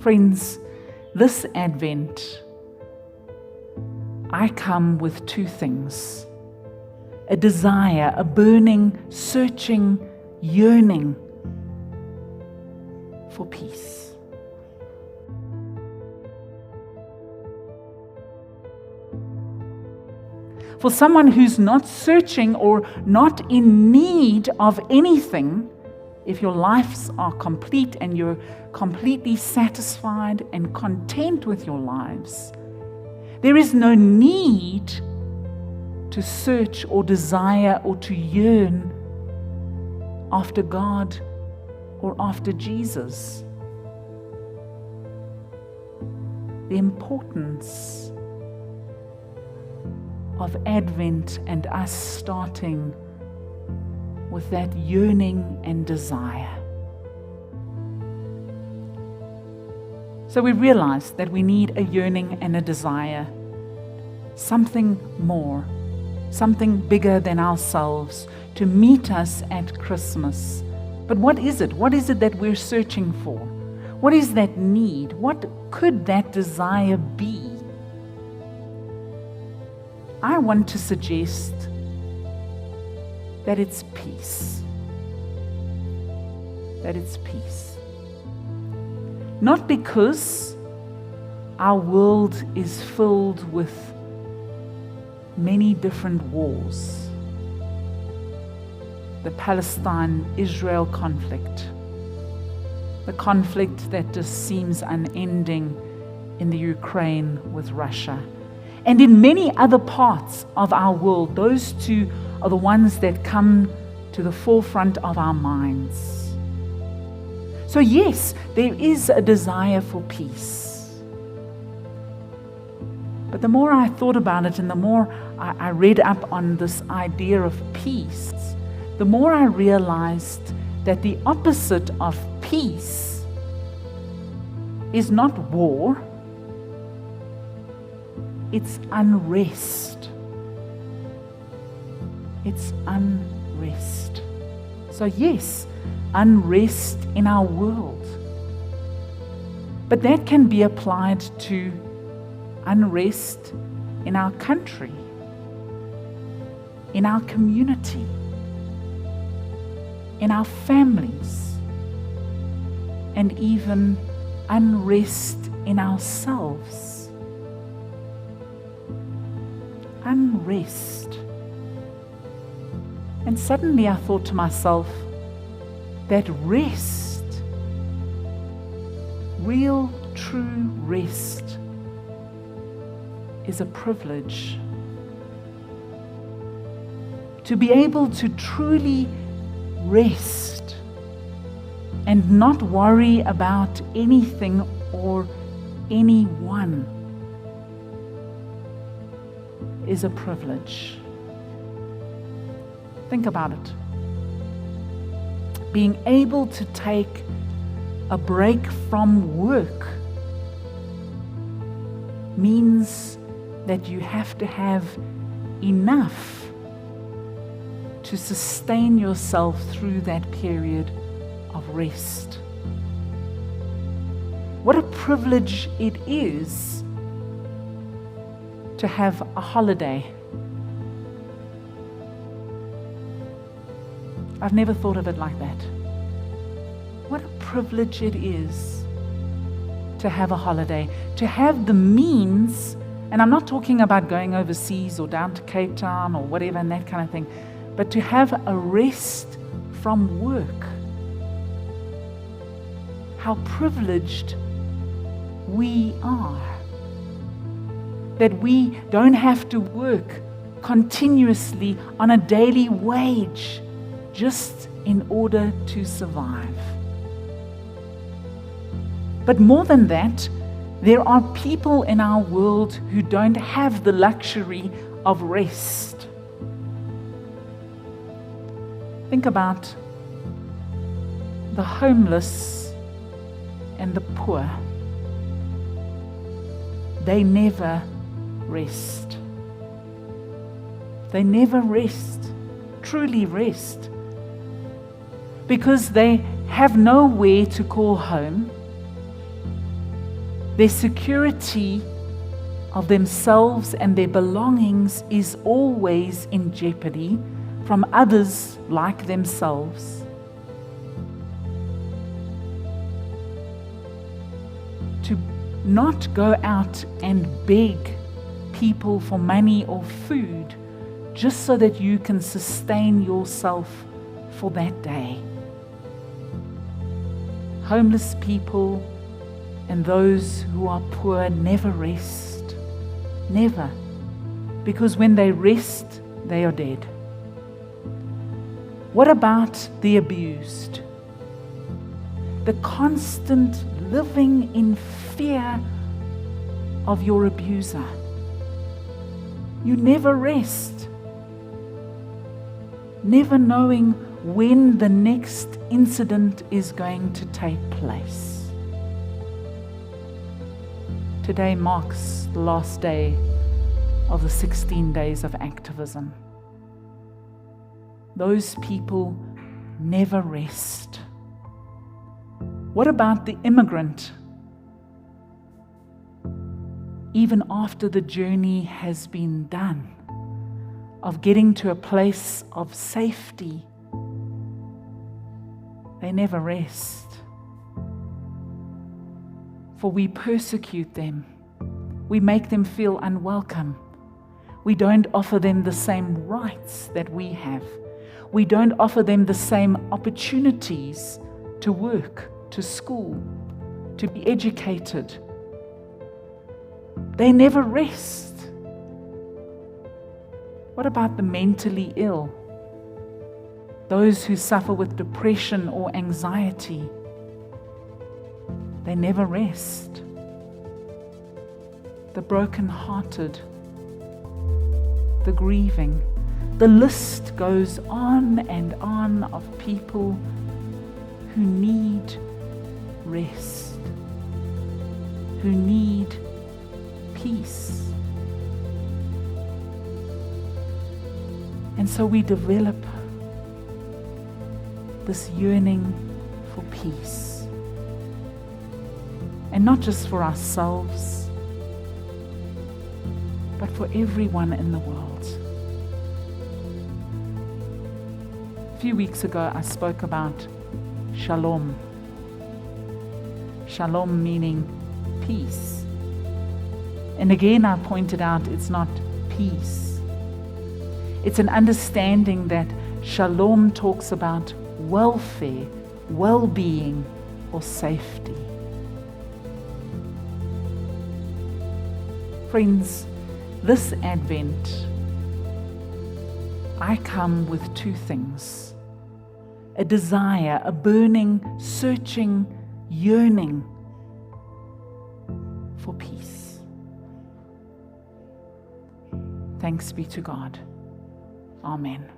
Friends, this Advent, I come with two things: a desire, a burning, searching, yearning for peace. For someone who's not searching or not in need of anything, if your lives are complete and you're completely satisfied and content with your lives, there is no need to search or desire or to yearn after God or after Jesus. The importance of Advent and us starting with that yearning and desire. So we realize that we need a yearning and a desire, something more, something bigger than ourselves to meet us at Christmas. But what is it? What is it that we're searching for? What is that need? What could that desire be? I want to suggest that it's peace. That it's peace. Not because our world is filled with many different wars. The Palestine-Israel conflict, the conflict that just seems unending in the Ukraine with Russia, and in many other parts of our world. Those two are the ones that come to the forefront of our minds. So yes, there is a desire for peace. But the more I thought about it and the more I read up on this idea of peace, the more I realized that the opposite of peace is not war, it's unrest. It's unrest. So yes, unrest in our world. But that can be applied to unrest in our country, in our community, in our families, and even unrest in ourselves. Unrest. And suddenly I thought to myself that rest, real, true rest, is a privilege. To be able to truly rest and not worry about anything or anyone is a privilege. Think about it. Being able to take a break from work means that you have to have enough to sustain yourself through that period of rest. What a privilege it is to have a holiday. I've never thought of it like that. What a privilege it is to have a holiday, to have the means, and I'm not talking about going overseas or down to Cape Town or whatever and that kind of thing, but to have a rest from work. How privileged we are that we don't have to work continuously on a daily wage just in order to survive. But more than that, there are people in our world who don't have the luxury of rest. Think about the homeless and the poor. They never rest. They never rest, truly rest, because they have nowhere to call home. Their security of themselves and their belongings is always in jeopardy from others like themselves. To not go out and beg people for money or food just so that you can sustain yourself for that day. Homeless people and those who are poor never rest. Never. Because when they rest, they are dead. What about the abused? The constant living in fear of your abuser. You never rest. Never knowing when the next incident is going to take place. Today marks the last day of the 16 days of activism. Those people never rest. What about the immigrant? Even after the journey has been done, of getting to a place of safety, they never rest. For we persecute them. We make them feel unwelcome. We don't offer them the same rights that we have. We don't offer them the same opportunities to work, to school, to be educated. They never rest. What about the mentally ill? Those who suffer with depression or anxiety? They never rest. The brokenhearted, the grieving. The list goes on and on of people who need rest, who need peace. And so we develop this yearning for peace. And not just for ourselves, but for everyone in the world. A few weeks ago, I spoke about shalom. Shalom meaning peace. And again, I pointed out it's not peace. It's an understanding that shalom talks about welfare, well-being, or safety. Friends, this Advent, I come with two things: a desire, a burning, searching, yearning for peace. Thanks be to God. Amen.